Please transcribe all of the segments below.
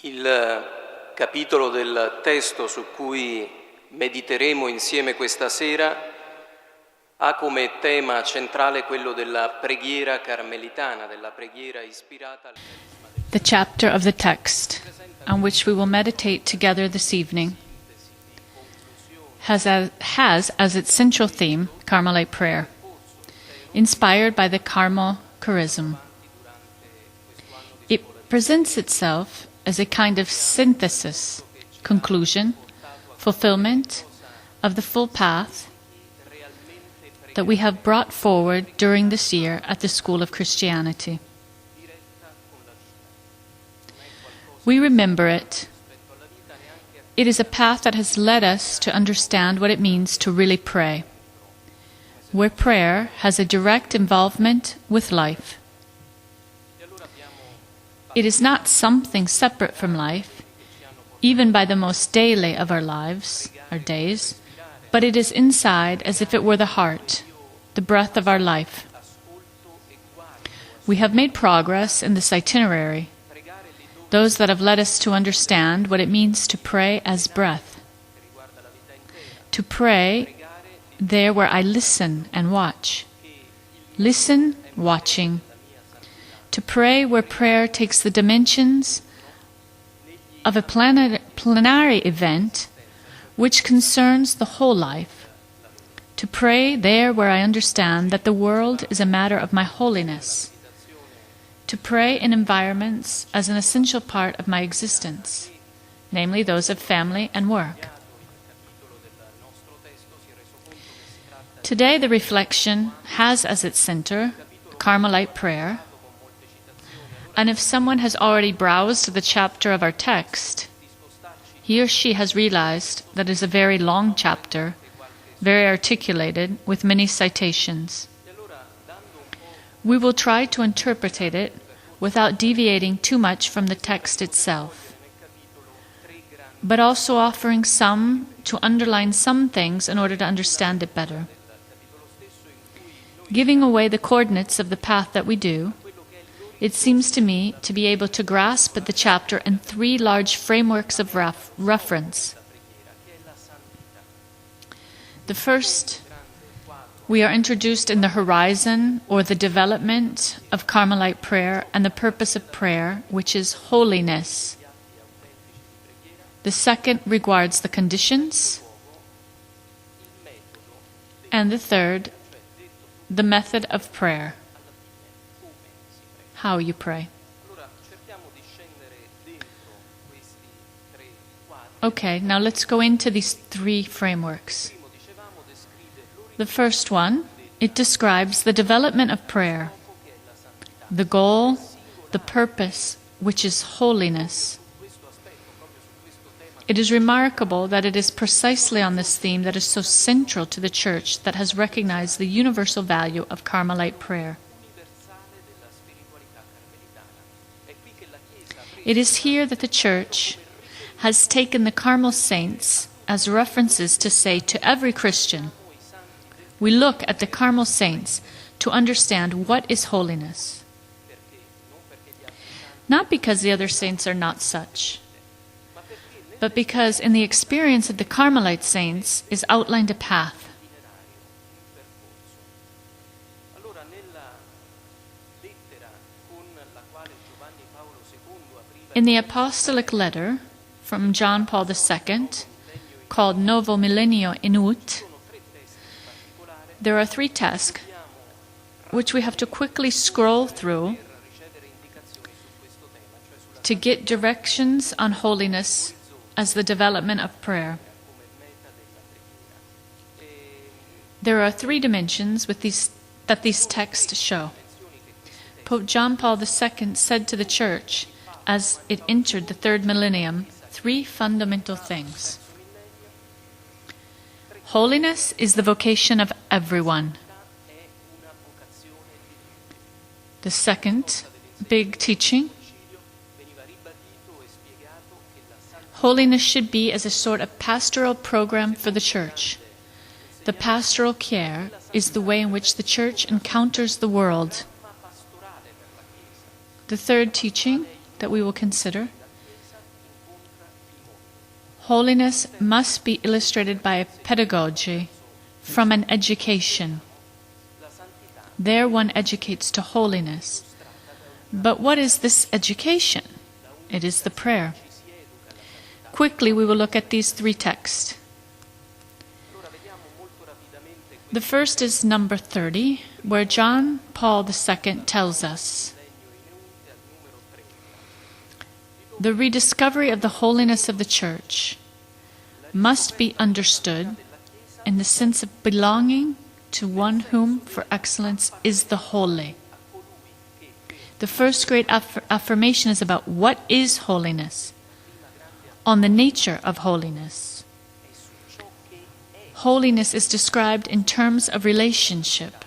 Il capitolo del testo su cui mediteremo insieme questa sera ha come tema centrale quello della preghiera carmelitana, della preghiera ispirata al carisma del... The chapter of the text on which we will meditate together this evening has as its central theme Carmelite prayer, inspired by the Carmel charism. It presents itself as a kind of synthesis, conclusion, fulfillment of the full path that we have brought forward during this year at the School of Christianity. We remember it. It is a path that has led us to understand what it means to really pray, where prayer has a direct involvement with life. It is not something separate from life, even by the most daily of our lives, our days, but it is inside as if it were the heart, the breath of our life. We have made progress in this itinerary, those that have led us to understand what it means to pray as breath. To pray there where I listen and watch. Listen, watching. To pray where prayer takes the dimensions of a plenary event which concerns the whole life. To pray there where I understand that the world is a matter of my holiness. To pray in environments as an essential part of my existence, namely those of family and work. Today the reflection has as its center Carmelite prayer, and if someone has already browsed the chapter of our text, he or she has realized that it is a very long chapter, very articulated, with many citations. We will try to interpret it without deviating too much from the text itself, but also offering to underline some things in order to understand it better. Giving away the coordinates of the path that we do, it seems to me to be able to grasp the chapter in three large frameworks of reference. The first, we are introduced in the horizon or the development of Carmelite prayer and the purpose of prayer, which is holiness. The second regards the conditions. And the third, the method of prayer. How you pray. Okay, now let's go into these three frameworks. The first one, it describes the development of prayer, the goal, the purpose, which is holiness. It is remarkable that it is precisely on this theme that is so central to the Church that has recognized the universal value of Carmelite prayer. It is here that the Church has taken the Carmel saints as references to say to every Christian, we look at the Carmel saints to understand what is holiness. Not because the other saints are not such, but because in the experience of the Carmelite saints is outlined a path. In the apostolic letter from John Paul II, called Novo Millennio in Ut, there are three texts which we have to quickly scroll through to get directions on holiness as the development of prayer. There are three dimensions that these texts show. Pope John Paul II said to the Church, as it entered the third millennium, three fundamental things. Holiness is the vocation of everyone. The second big teaching, holiness should be as a sort of pastoral program for the Church. The pastoral care is the way in which the Church encounters the world. The third teaching that we will consider Holiness must be illustrated by a pedagogy from an education. There one educates to holiness. But what is this education? It is the prayer. Quickly we will look at these three texts. The first is number 30, where John Paul II tells us, the rediscovery of the holiness of the Church must be understood in the sense of belonging to one whom, for excellence, is the holy. The first great affirmation is about what is holiness, on the nature of holiness. Holiness is described in terms of relationship.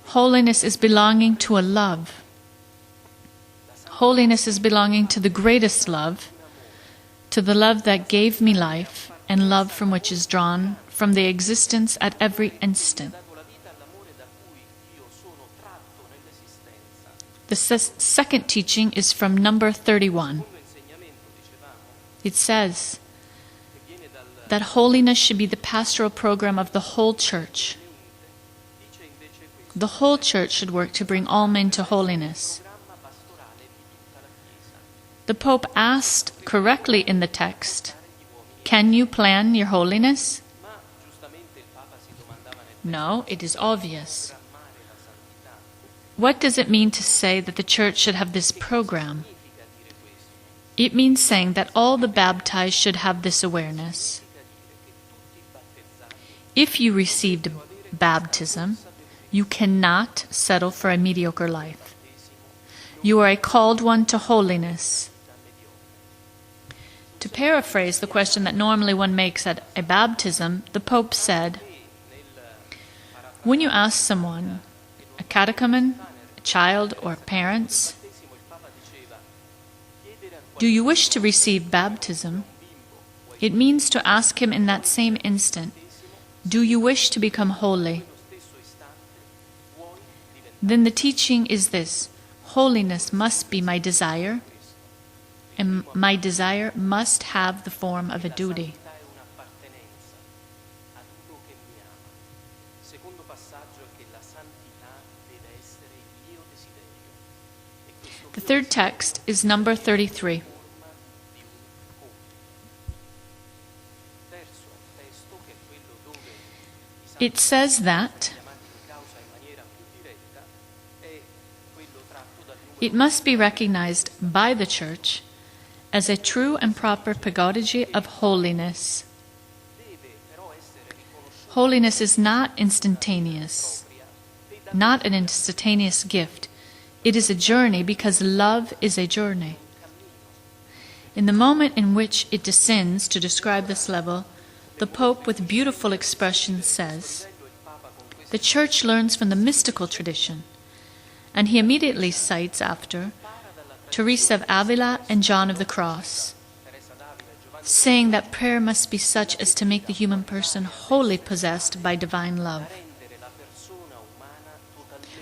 Holiness is belonging to a love. Holiness is belonging to the greatest love, to the love that gave me life, and love from which is drawn from the existence at every instant. The second teaching is from number 31. It says that holiness should be the pastoral program of the whole Church. The whole Church should work to bring all men to holiness. The Pope asked correctly in the text, "Can you plan your holiness?" No, it is obvious. What does it mean to say that the Church should have this program? It means saying that all the baptized should have this awareness. If you received baptism, you cannot settle for a mediocre life. You are a called one to holiness. To paraphrase the question that normally one makes at a baptism, the Pope said, when you ask someone, a catechumen, a child, or parents, do you wish to receive baptism? It means to ask him in that same instant, do you wish to become holy? Then the teaching is this: holiness must be my desire, and my desire must have the form of a duty. The third text is number 33. It says that it must be recognized by the Church as a true and proper pedagogy of holiness. Holiness is not instantaneous, not an instantaneous gift. It is a journey because love is a journey. In the moment in which it descends to describe this level, the Pope, with beautiful expression, says, the Church learns from the mystical tradition, and he immediately cites after Teresa of Avila and John of the Cross, saying that prayer must be such as to make the human person wholly possessed by divine love.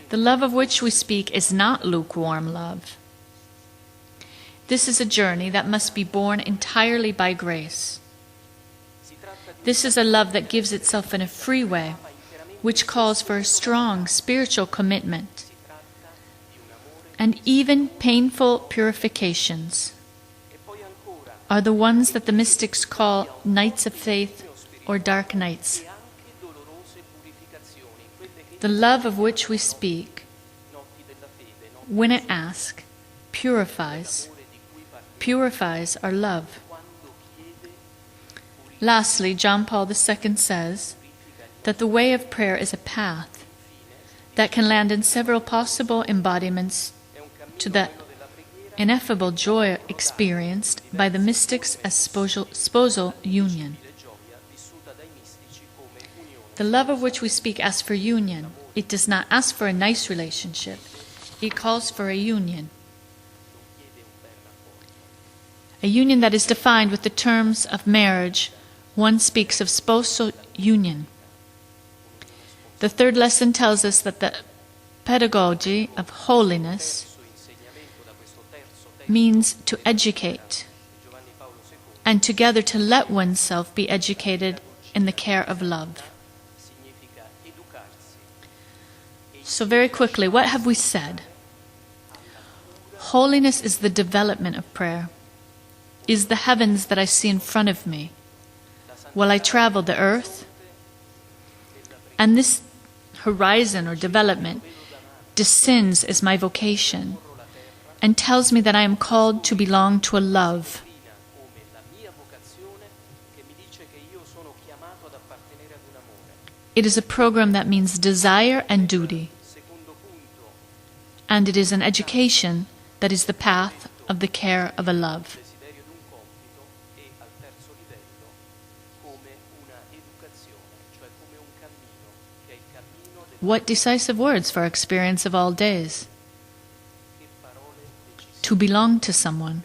The love of which we speak is not lukewarm love. This is a journey that must be borne entirely by grace. This is a love that gives itself in a free way, which calls for a strong spiritual commitment and even painful purifications are the ones that the mystics call nights of faith or dark nights. The love of which we speak, when it asks, purifies our love. Lastly, John Paul II says that the way of prayer is a path that can land in several possible embodiments to that ineffable joy experienced by the mystics as spousal union. The love of which we speak asks for union. It does not ask for a nice relationship. It calls for a union. A union that is defined with the terms of marriage. One speaks of spousal union. The third lesson tells us that the pedagogy of holiness means to educate. and together to let oneself be educated in the care of love. So very quickly, what have we said? Holiness is the development of prayer, is the heavens that I see in front of me while I travel the earth. And this horizon or development descends as my vocation and tells me that I am called to belong to a love. It is a program that means desire and duty. And it is an education that is the path of the care of a love. What decisive words for our experience of all days. To belong to someone.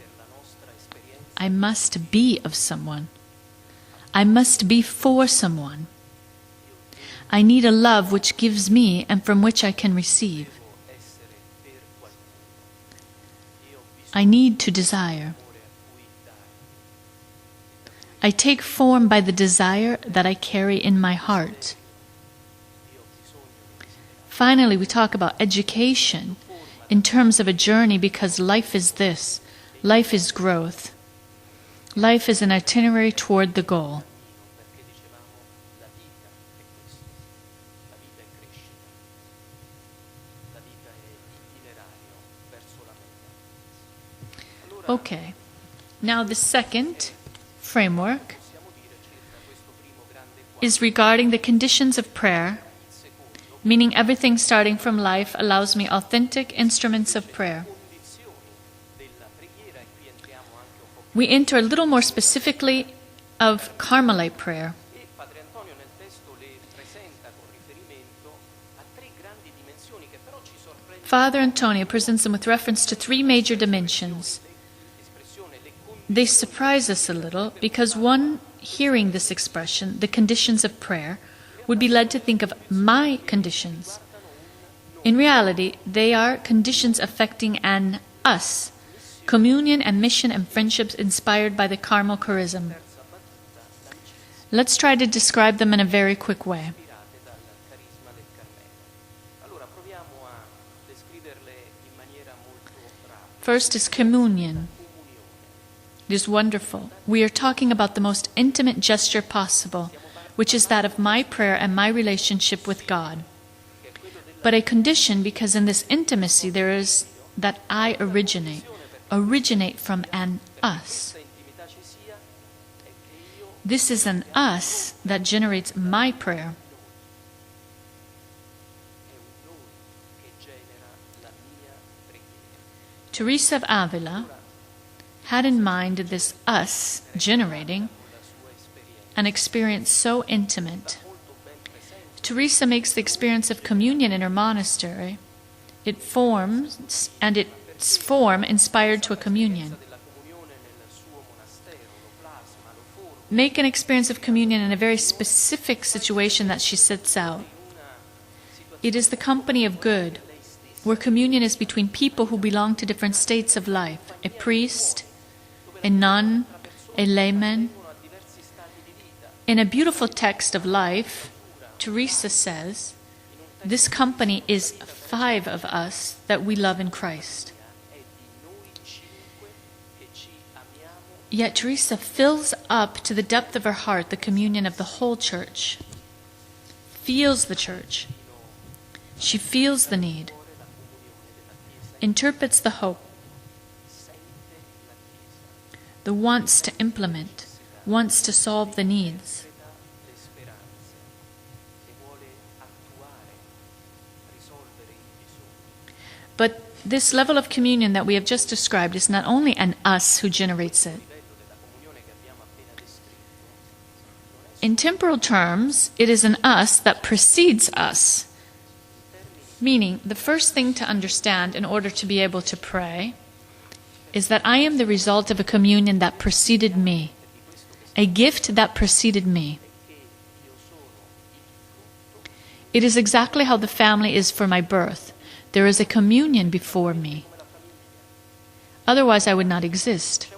I must be of someone. I must be for someone. I need a love which gives me and from which I can receive. I need to desire. I take form by the desire that I carry in my heart. Finally, we talk about education in terms of a journey, because life is this. Life is growth. Life is an itinerary toward the goal. Okay, now the second framework is regarding the conditions of prayer, meaning everything starting from life allows me authentic instruments of prayer. We enter a little more specifically of Carmelite prayer. Father Antonio presents them with reference to three major dimensions. They surprise us a little because one hearing this expression, the conditions of prayer, would be led to think of my conditions. In reality, they are conditions affecting an us, communion and mission and friendships inspired by the Carmel charism. Let's try to describe them in a very quick way. First is communion. It is wonderful. We are talking about the most intimate gesture possible, which is that of my prayer and my relationship with God. But a condition, because in this intimacy there is that I originate from an us. This is an us that generates my prayer. Teresa of Avila had in mind this us generating an experience so intimate. Teresa makes the experience of communion in her monastery. It forms, and its form inspired to a communion. Make an experience of communion in a very specific situation that she sets out. It is the company of good, where communion is between people who belong to different states of life, a priest, a nun, a layman. In a beautiful text of life, Teresa says, this company is 5 of us that we love in Christ. Yet Teresa fills up to the depth of her heart the communion of the whole church, feels the church. She feels the need, interprets the hope, the wants to implement, wants to solve the needs. But this level of communion that we have just described is not only an us who generates it. In temporal terms, it is an us that precedes us. Meaning, the first thing to understand in order to be able to pray is that I am the result of a communion that preceded me, a gift that preceded me. It is exactly how the family is for my birth. There is a communion before me. Otherwise, I would not exist.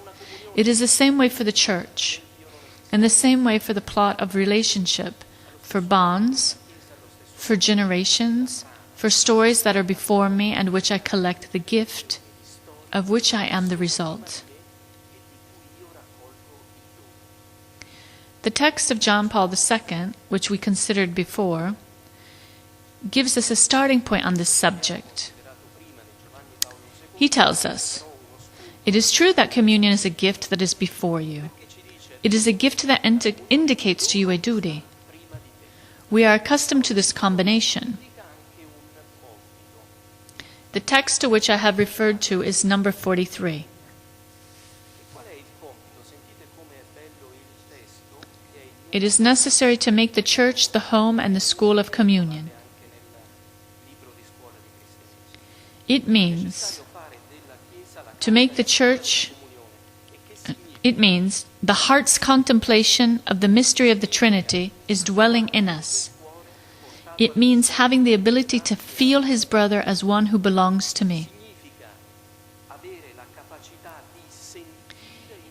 It is the same way for the church, and the same way for the plot of relationship, for bonds, for generations, for stories that are before me and which I collect the gift, of which I am the result. The text of John Paul II, which we considered before, gives us a starting point on this subject. He tells us, "It is true that communion is a gift that is before you. It is a gift that indicates to you a duty. We are accustomed to this combination." The text to which I have referred to is number 43. It is necessary to make the church the home and the school of communion. It means to make the church, it means the heart's contemplation of the mystery of the Trinity is dwelling in us. It means having the ability to feel his brother as one who belongs to me.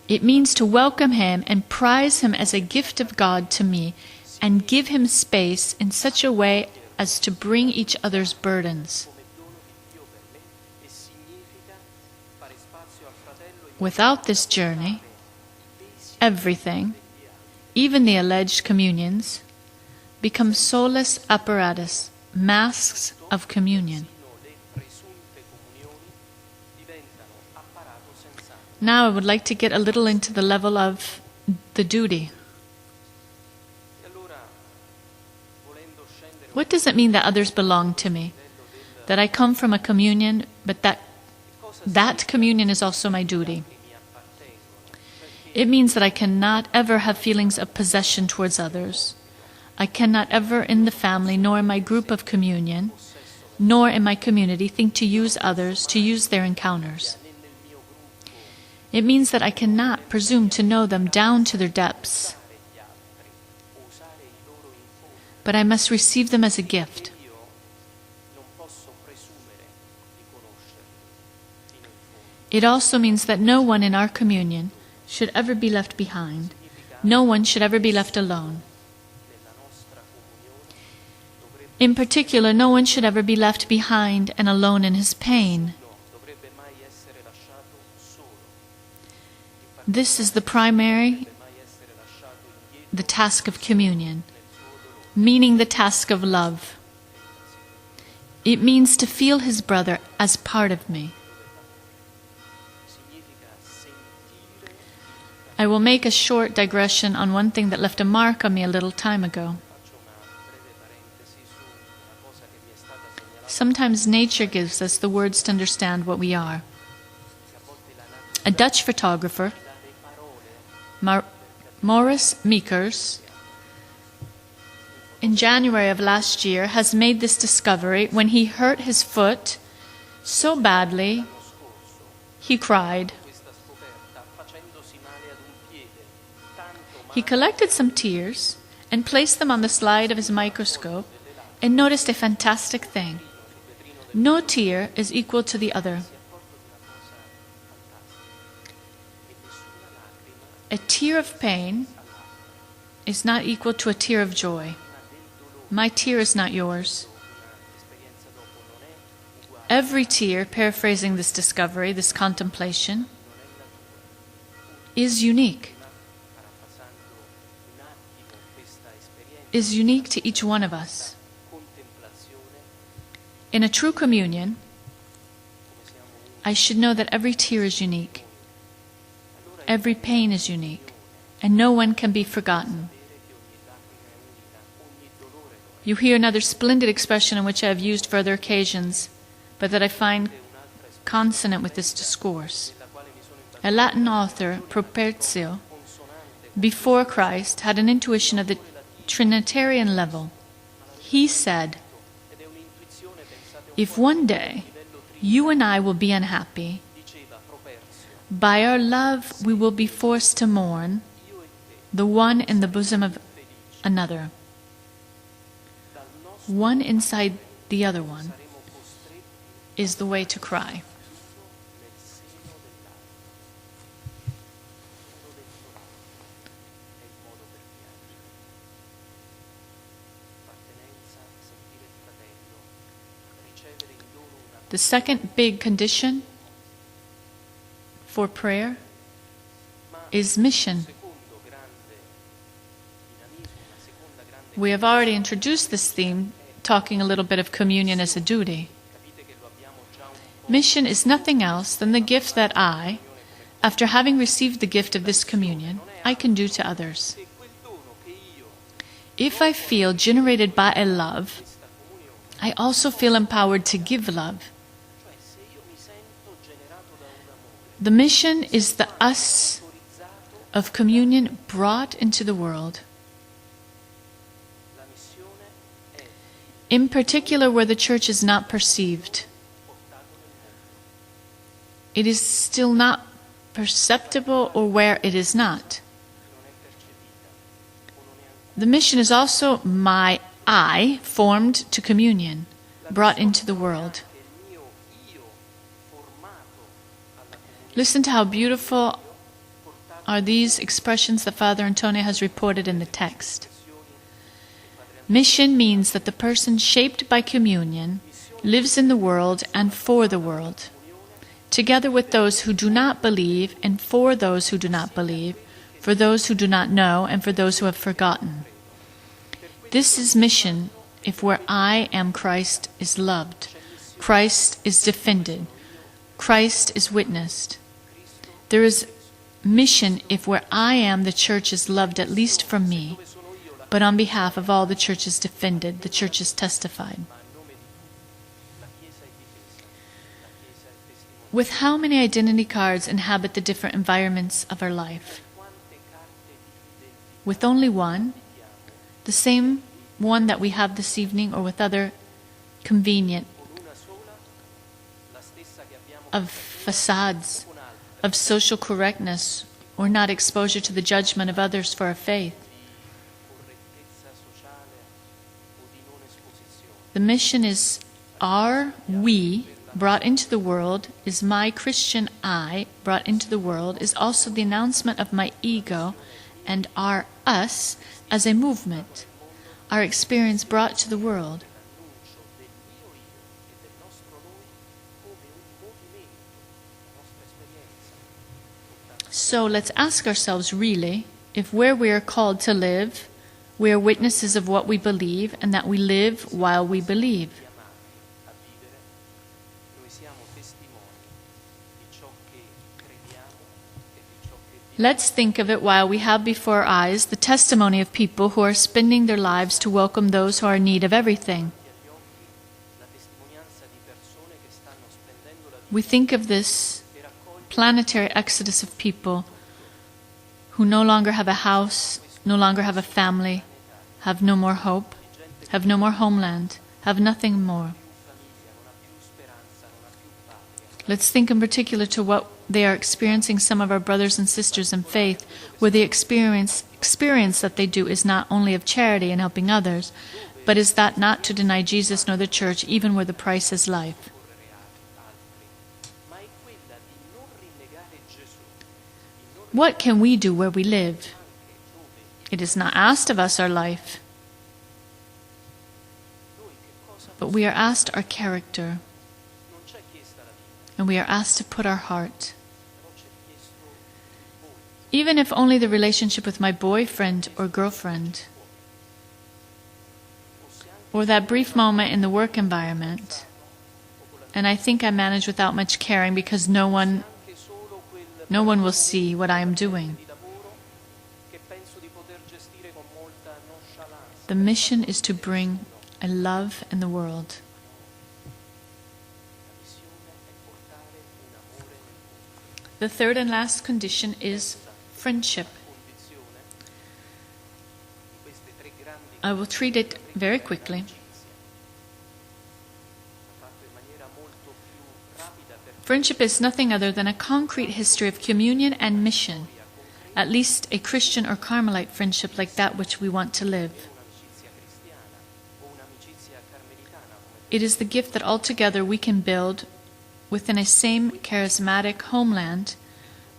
It means to welcome him and prize him as a gift of God to me and give him space in such a way as to bring each other's burdens. Without this journey, everything, even the alleged communions, become soulless apparatus, masks of communion. Now I would like to get a little into the level of the duty. What does it mean that others belong to me? That I come from a communion, but that communion is also my duty. It means that I cannot ever have feelings of possession towards others. I cannot ever in the family, nor in my group of communion, nor in my community, think to use others, to use their encounters. It means that I cannot presume to know them down to their depths, but I must receive them as a gift. It also means that no one in our communion should ever be left behind. No one should ever be left alone. In particular, no one should ever be left behind and alone in his pain. This is the task of communion, meaning the task of love. It means to feel his brother as part of me. I will make a short digression on one thing that left a mark on me a little time ago. Sometimes nature gives us the words to understand what we are. A Dutch photographer, Maurice Meekers, in January of last year, has made this discovery when he hurt his foot so badly, he cried. He collected some tears and placed them on the slide of his microscope and noticed a fantastic thing. No tear is equal to the other. A tear of pain is not equal to a tear of joy. My tear is not yours. Every tear, paraphrasing this discovery, this contemplation, is unique. Is unique to each one of us. In a true communion, I should know that every tear is unique. Every pain is unique, and no one can be forgotten. You hear another splendid expression in which I have used for other occasions, but that I find consonant with this discourse. A Latin author, Properzio, before Christ, had an intuition of the Trinitarian level. He said, "If one day you and I will be unhappy, by our love we will be forced to mourn, the one in the bosom of another. One inside the other one is the way to cry." The second big condition for prayer is mission. We have already introduced this theme, talking a little bit of communion as a duty. Mission is nothing else than the gift that I, after having received the gift of this communion, I can do to others. If I feel generated by a love, I also feel empowered to give love. The mission is the us of communion brought into the world. In particular, where the church is not perceived. It is still not perceptible, or where it is not. The mission is also my I, formed to communion, brought into the world. Listen to how beautiful are these expressions that Father Antonio has reported in the text. Mission means that the person shaped by communion lives in the world and for the world, together with those who do not believe and for those who do not believe, for those who do not know and for those who have forgotten. This is mission if where I am Christ is loved, Christ is defended, Christ is witnessed. There is mission if where I am the church is loved at least from me, but on behalf of all the church is defended, the church is testified. With how many identity cards inhabit the different environments of our life? With only one, the same one that we have this evening, or with other convenient of facades, of social correctness, or not exposure to the judgment of others for our faith. The mission is our we brought into the world, is my Christian I brought into the world, is also the announcement of my ego and our us as a movement, our experience brought to the world. So let's ask ourselves really if where we are called to live, we are witnesses of what we believe and that we live while we believe. Let's think of it while we have before our eyes the testimony of people who are spending their lives to welcome those who are in need of everything. We think of this planetary exodus of people who no longer have a house, no longer have a family, have no more hope, have no more homeland, have nothing more. Let's think in particular to what they are experiencing, some of our brothers and sisters in faith, where the experience that they do is not only of charity and helping others, but is that not to deny Jesus nor the church, even where the price is life. What can we do where we live? It is not asked of us our life, but we are asked our character, and we are asked to put our heart. Even if only the relationship with my boyfriend or girlfriend, or that brief moment in the work environment, and I think I manage without much caring because no one will see what I am doing. The mission is to bring a love in the world. The third and last condition is friendship. I will treat it very quickly. Friendship is nothing other than a concrete history of communion and mission, at least a Christian or Carmelite friendship like that which we want to live. It is the gift that altogether we can build within a same charismatic homeland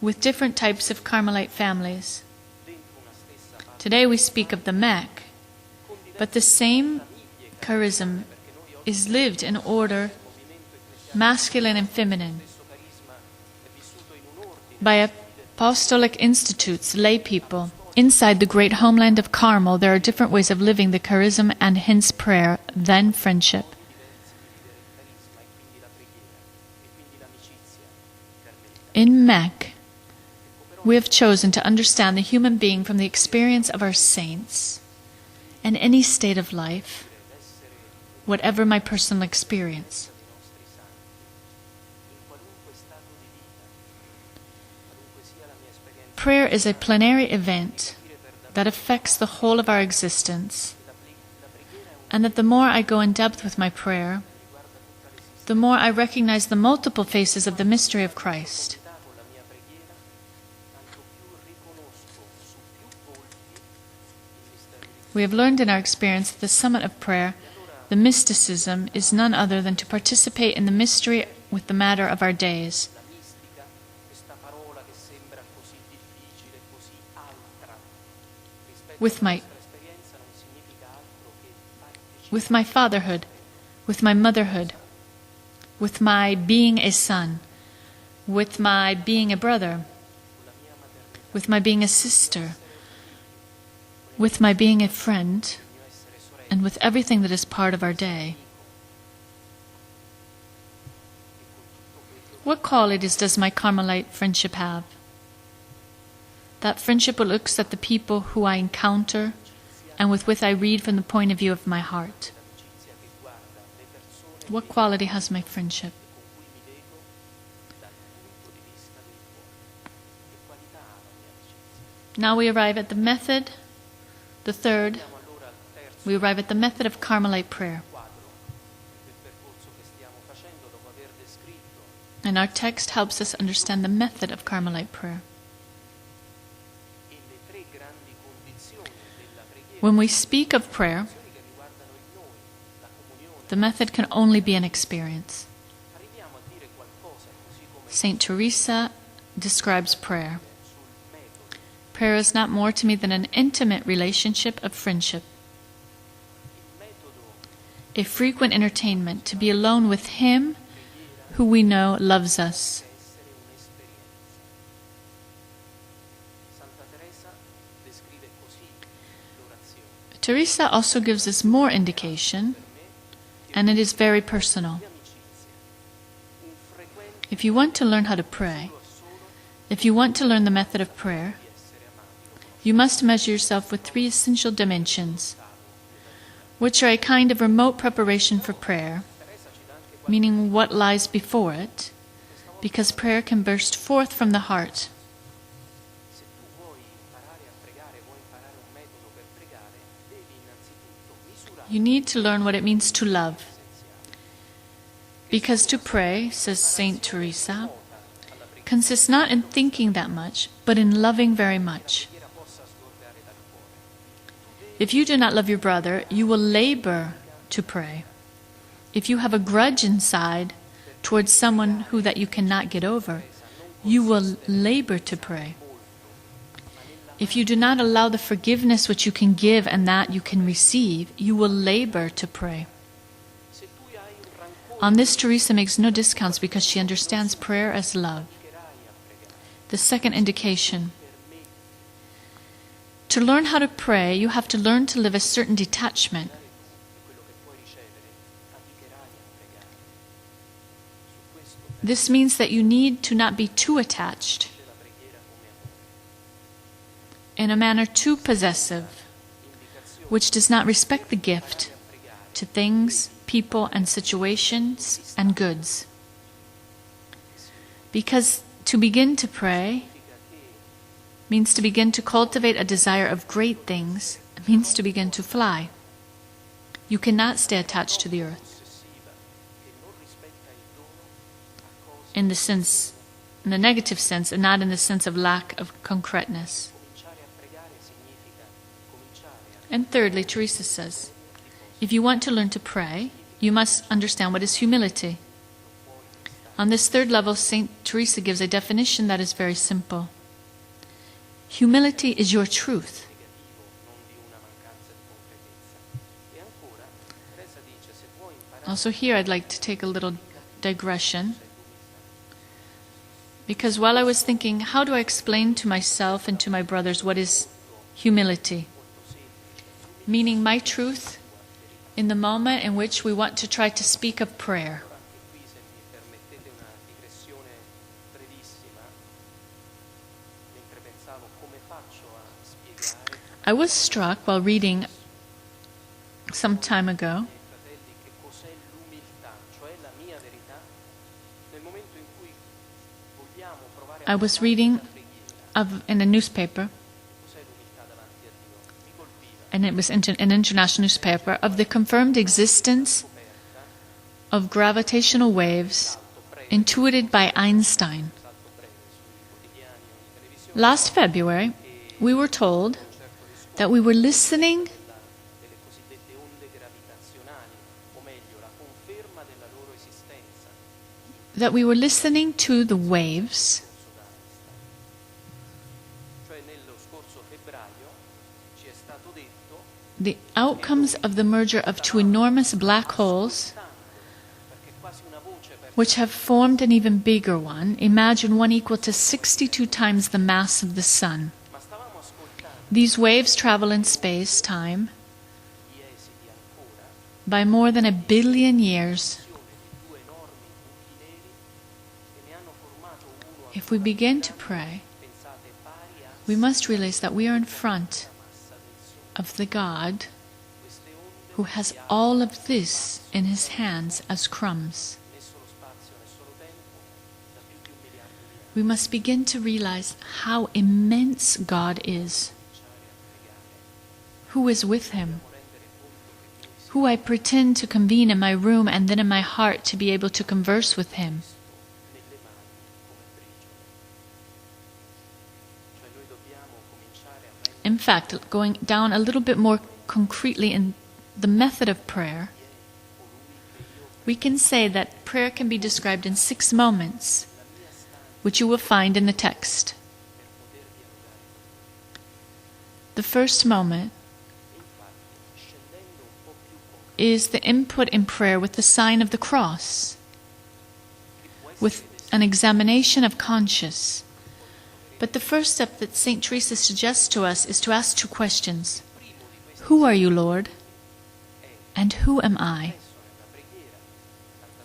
with different types of Carmelite families. Today we speak of the M.E.C, but the same charism is lived in order masculine and feminine. By apostolic institutes, lay people. Inside the great homeland of Carmel, there are different ways of living the charism and hence prayer, then friendship. In M.E.C, we have chosen to understand the human being from the experience of our saints in any state of life, whatever my personal experience. Prayer is a plenary event that affects the whole of our existence, and that the more I go in depth with my prayer, the more I recognize the multiple faces of the mystery of Christ. We have learned in our experience that the summit of prayer, the mysticism, is none other than to participate in the mystery with the matter of our days. With my fatherhood, with my motherhood, with my being a son, with my being a brother, with my being a sister, with my being a friend, and with everything that is part of our day. What qualities does my Carmelite friendship have? That friendship looks at the people who I encounter and with which I read from the point of view of my heart. What quality has my friendship? Now we arrive at the method, the third. We arrive at the method of Carmelite prayer. And our text helps us understand the method of Carmelite prayer. When we speak of prayer, the method can only be an experience. Saint Teresa describes prayer. Prayer is not more to me than an intimate relationship of friendship, a frequent entertainment to be alone with Him who we know loves us. Teresa also gives us more indication, and it is very personal. If you want to learn how to pray, if you want to learn the method of prayer, you must measure yourself with 3 essential dimensions, which are a kind of remote preparation for prayer, meaning what lies before it, because prayer can burst forth from the heart. You need to learn what it means to love. Because to pray, says Saint Teresa, consists not in thinking that much, but in loving very much. If you do not love your brother, you will labor to pray. If you have a grudge inside towards someone who that you cannot get over, you will labor to pray. If you do not allow the forgiveness which you can give and that you can receive, you will labor to pray. On this, Teresa makes no discounts because she understands prayer as love. The second indication. To learn how to pray, you have to learn to live a certain detachment. This means that you need to not be too attached, in a manner too possessive, which does not respect the gift to things, people, and situations, and goods. Because to begin to pray means to begin to cultivate a desire of great things, means to begin to fly. You cannot stay attached to the earth. In the negative sense, and not in the sense of lack of concreteness. And thirdly, Teresa says, if you want to learn to pray, you must understand what is humility. On this third level, Saint Teresa gives a definition that is very simple. Humility is your truth. Also here I'd like to take a little digression, because while I was thinking, how do I explain to myself and to my brothers what is humility? Meaning my truth in the moment in which we want to try to speak of prayer. I was struck while reading some time ago I was reading in a newspaper, and it was an international newspaper, of the confirmed existence of gravitational waves intuited by Einstein. Last February, we were told that we were listening to the waves the outcomes of the merger of two enormous black holes, which have formed an even bigger one. Imagine one equal to 62 times the mass of the Sun. These waves travel in space-time by more than 1 billion years. If we begin to pray, we must realize that we are in front of the God who has all of this in his hands as crumbs. We must begin to realize how immense God is, who is with him, who I pretend to convene in my room and then in my heart to be able to converse with him. In fact, going down a little bit more concretely in the method of prayer, we can say that prayer can be described in 6 moments, which you will find in the text. The first moment is the input in prayer with the sign of the cross, with an examination of conscience. But the first step that St. Teresa suggests to us is to ask 2 questions. Who are you, Lord? And who am I?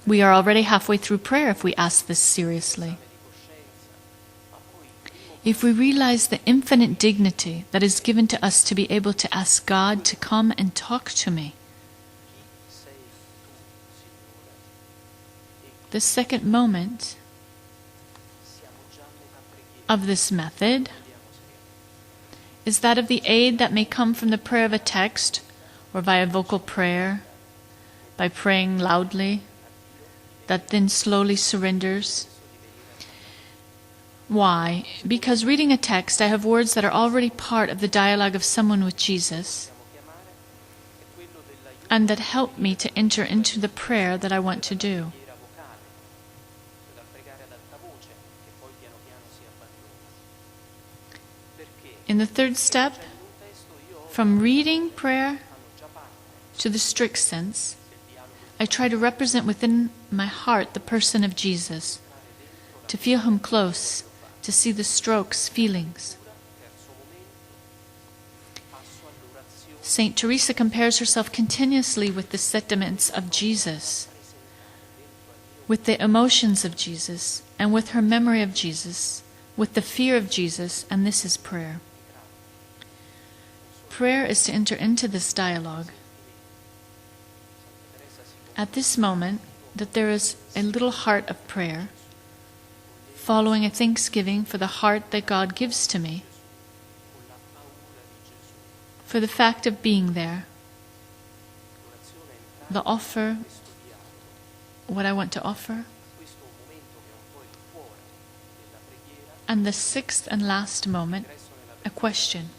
We are already halfway through prayer if we ask this seriously. If we realize the infinite dignity that is given to us to be able to ask God to come and talk to me. The second moment of this method is that of the aid that may come from the prayer of a text or via vocal prayer, by praying loudly, that then slowly surrenders. Why? Because reading a text, I have words that are already part of the dialogue of someone with Jesus, and that help me to enter into the prayer that I want to do. In the third step, from reading prayer to the strict sense, I try to represent within my heart the person of Jesus, to feel him close, to see the strokes, feelings. Saint Teresa compares herself continuously with the sentiments of Jesus, with the emotions of Jesus, and with her memory of Jesus, with the fear of Jesus, and this is prayer. Prayer is to enter into this dialogue. At this moment, that there is a little heart of prayer, following a thanksgiving for the heart that God gives to me, for the fact of being there, the offer, what I want to offer, and the 6th and last moment, a question.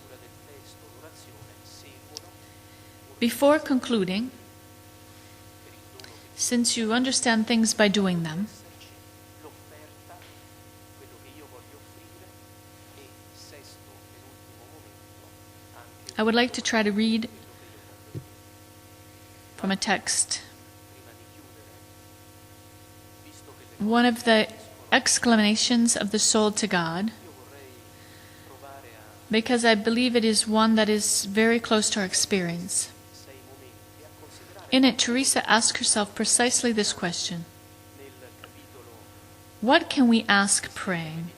Before concluding, since you understand things by doing them, I would like to try to read from a text one of the exclamations of the soul to God, because I believe it is one that is very close to our experience. In it, Teresa asks herself precisely this question: what can we ask praying?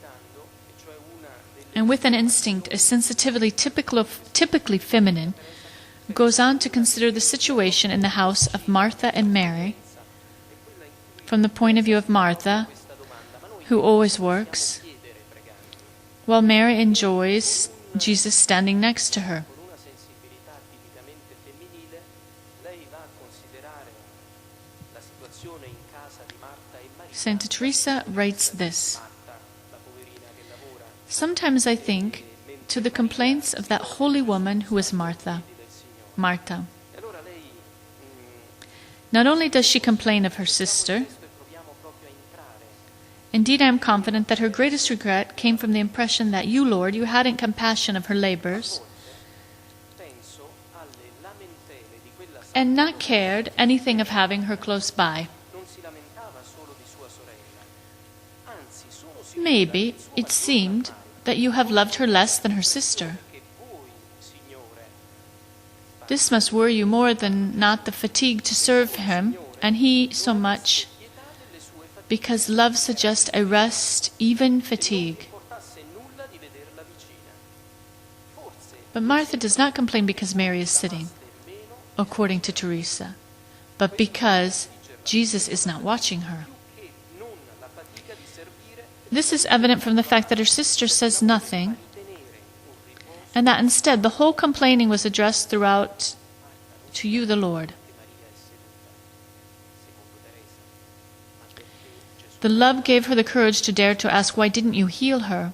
And with an instinct, a sensitivity typically feminine, goes on to consider the situation in the house of Martha and Mary from the point of view of Martha, who always works, while Mary enjoys Jesus standing next to her. Saint Teresa writes this: sometimes I think to the complaints of that holy woman who is Martha. Not only does she complain of her sister, indeed I am confident that her greatest regret came from the impression that you, Lord, you hadn't compassion of her labors and not cared anything of having her close by. Maybe it seemed that you have loved her less than her sister. This must worry you more than not the fatigue to serve him, and he so much, because love suggests a rest, even fatigue. But Martha does not complain because Mary is sitting, according to Teresa, but because Jesus is not watching her. This is evident from the fact that her sister says nothing, and that instead the whole complaining was addressed throughout to you, the Lord. The love gave her the courage to dare to ask, why didn't you heal her?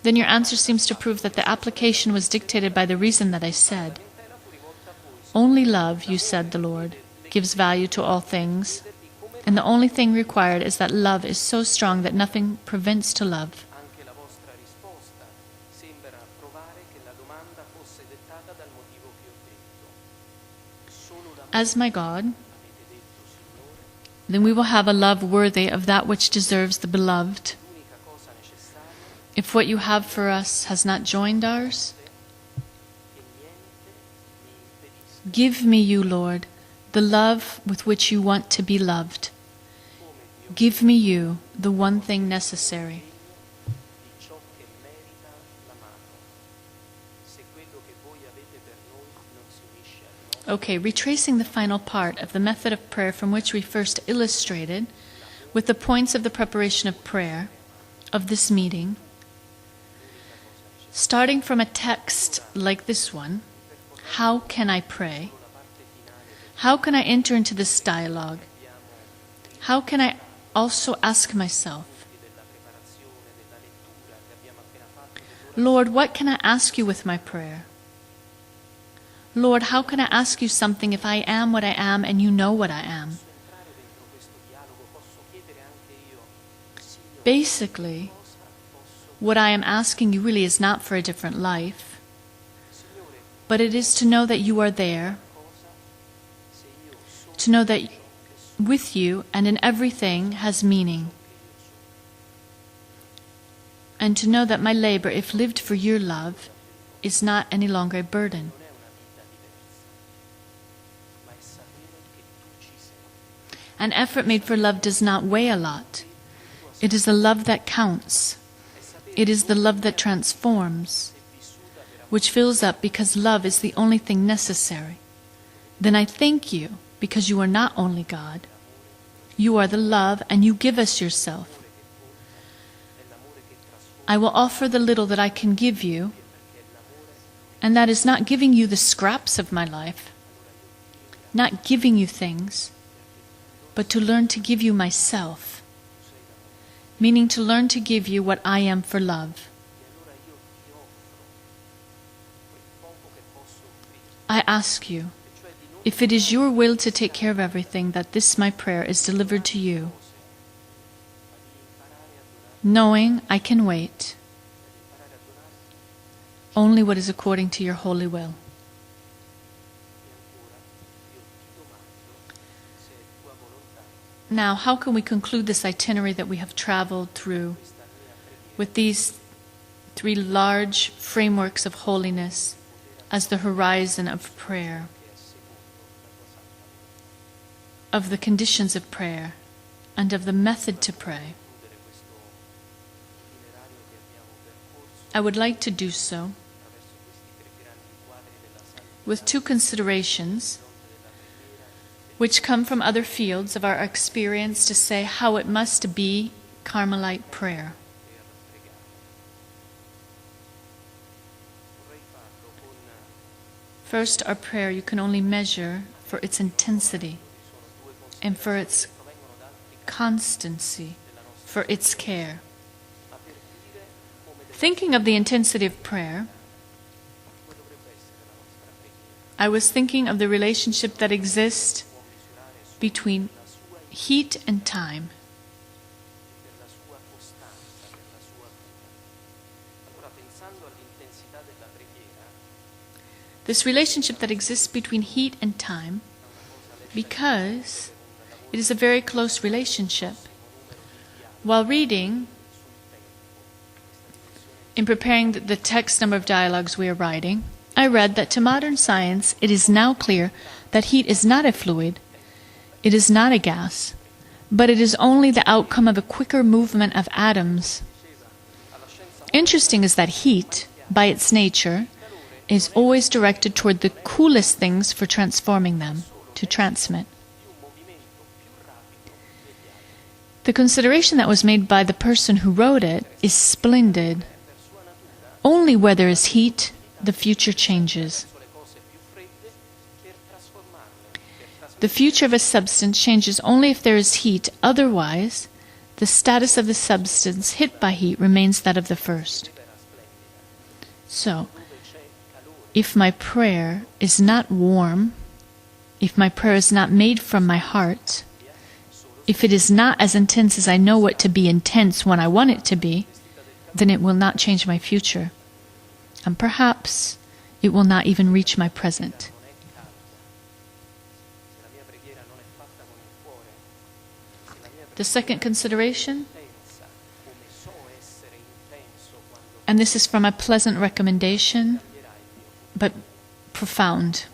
Then your answer seems to prove that the application was dictated by the reason that I said. Only love, you said, the Lord, gives value to all things. And the only thing required is that love is so strong that nothing prevents to love. As my God, then we will have a love worthy of that which deserves the beloved. If what you have for us has not joined ours, give me you, Lord, the love with which you want to be loved. Give me you, the one thing necessary. Okay, retracing the final part of the method of prayer from which we first illustrated with the points of the preparation of prayer of this meeting, starting from a text like this one, how can I pray? How can I enter into this dialogue? How can I also ask myself, Lord, what can I ask you with my prayer? Lord, how can I ask you something if I am what I am and you know what I am? Basically, what I am asking you really is not for a different life, but it is to know that you are there, to know that with you and in everything has meaning, and to know that my labor, if lived for your love, is not any longer a burden. An effort made for love does not weigh a lot. It is a love that counts. It is the love that transforms, which fills up because love is the only thing necessary. Then I thank you because you are not only God. You are the love and you give us yourself. I will offer the little that I can give you, and that is not giving you the scraps of my life, not giving you things, but to learn to give you myself, meaning to learn to give you what I am for love. I ask you, if it is your will to take care of everything, that this my prayer is delivered to you, knowing I can wait only what is according to your holy will. Now, how can we conclude this itinerary that we have traveled through with these three large frameworks of holiness as the horizon of prayer, of the conditions of prayer, and of the method to pray? I would like to do so with two considerations which come from other fields of our experience to say how it must be Carmelite prayer. First, our prayer you can only measure for its intensity and for its constancy, for its care. Thinking of the intensity of prayer, I was thinking of the relationship that exists between heat and time. This relationship that exists between heat and time, because it is a very close relationship. While reading, in preparing the text number of dialogues we are writing, I read that to modern science it is now clear that heat is not a fluid, it is not a gas, but it is only the outcome of a quicker movement of atoms. Interesting is that heat, by its nature, is always directed toward the coolest things for transforming them, to transmit. The consideration that was made by the person who wrote it is splendid. Only where there is heat, the future changes. The future of a substance changes only if there is heat. Otherwise, the status of the substance hit by heat remains that of the first. So, if my prayer is not warm, if my prayer is not made from my heart, if it is not as intense as I know it to be intense when I want it to be, then it will not change my future. And perhaps it will not even reach my present. The second consideration, and this is from a pleasant recommendation, but profound.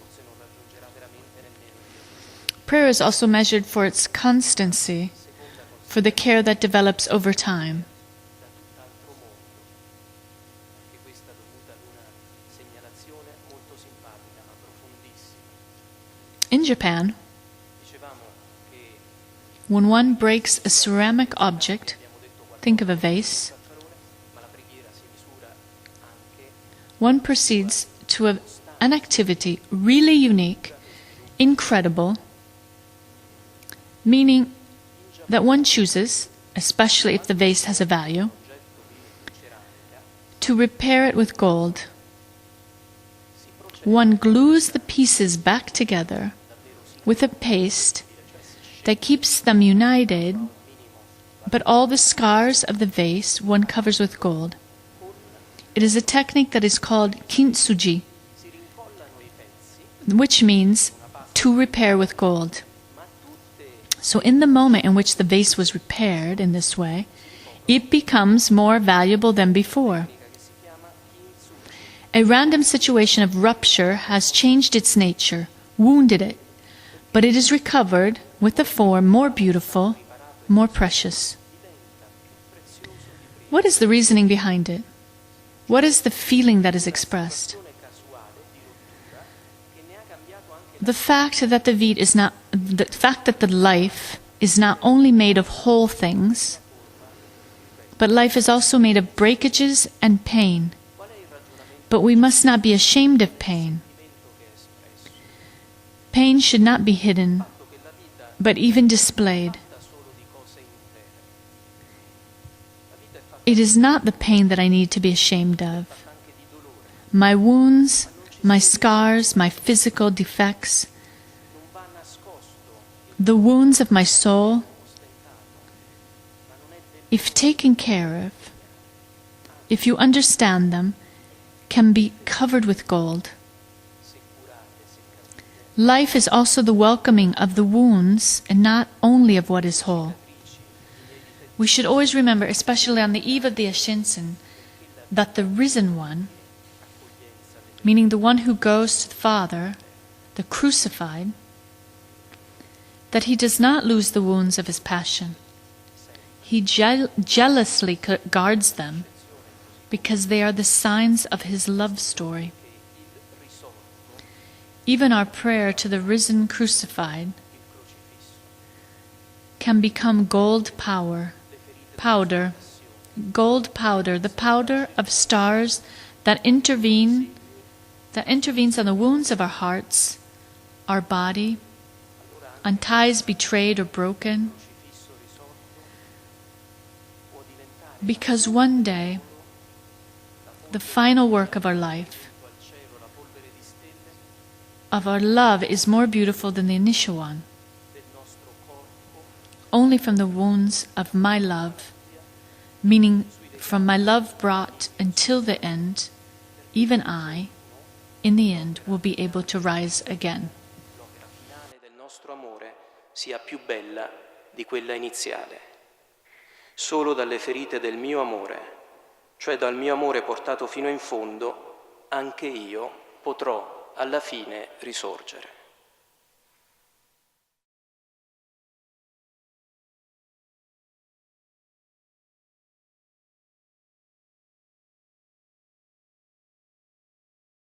Prayer is also measured for its constancy, for the care that develops over time. In Japan, when one breaks a ceramic object, think of a vase, one proceeds to an activity really unique, incredible, meaning that one chooses, especially if the vase has a value, to repair it with gold. One glues the pieces back together with a paste that keeps them united, but all the scars of the vase one covers with gold. It is a technique that is called kintsugi, which means to repair with gold. So in the moment in which the vase was repaired in this way, it becomes more valuable than before. A random situation of rupture has changed its nature, wounded it, but it is recovered with a form more beautiful, more precious. What is the reasoning behind it? What is the feeling that is expressed? The fact that the life is not only made of whole things, but life is also made of breakages and pain. But we must not be ashamed of pain. Pain should not be hidden, but even displayed. It is not the pain that I need to be ashamed of. My wounds, my scars, my physical defects, the wounds of my soul, if taken care of, if you understand them, can be covered with gold. Life is also the welcoming of the wounds and not only of what is whole. We should always remember, especially on the eve of the Ascension, that the risen one, meaning the one who goes to the Father, the crucified, that he does not lose the wounds of his passion. He jealously guards them because they are the signs of his love story. Even our prayer to the risen crucified can become gold powder, the powder of stars that intervenes on the wounds of our hearts, our body, on ties betrayed or broken. Because one day, the final work of our life, of our love, is more beautiful than the initial one. Only from the wounds of my love, meaning from my love brought until the end, even I, in the end, will be able to rise again. L'opera finale del nostro amore sia più bella di quella iniziale. Solo dalle ferite del mio amore, cioè dal mio amore portato fino in fondo, anche io potrò alla fine risorgere.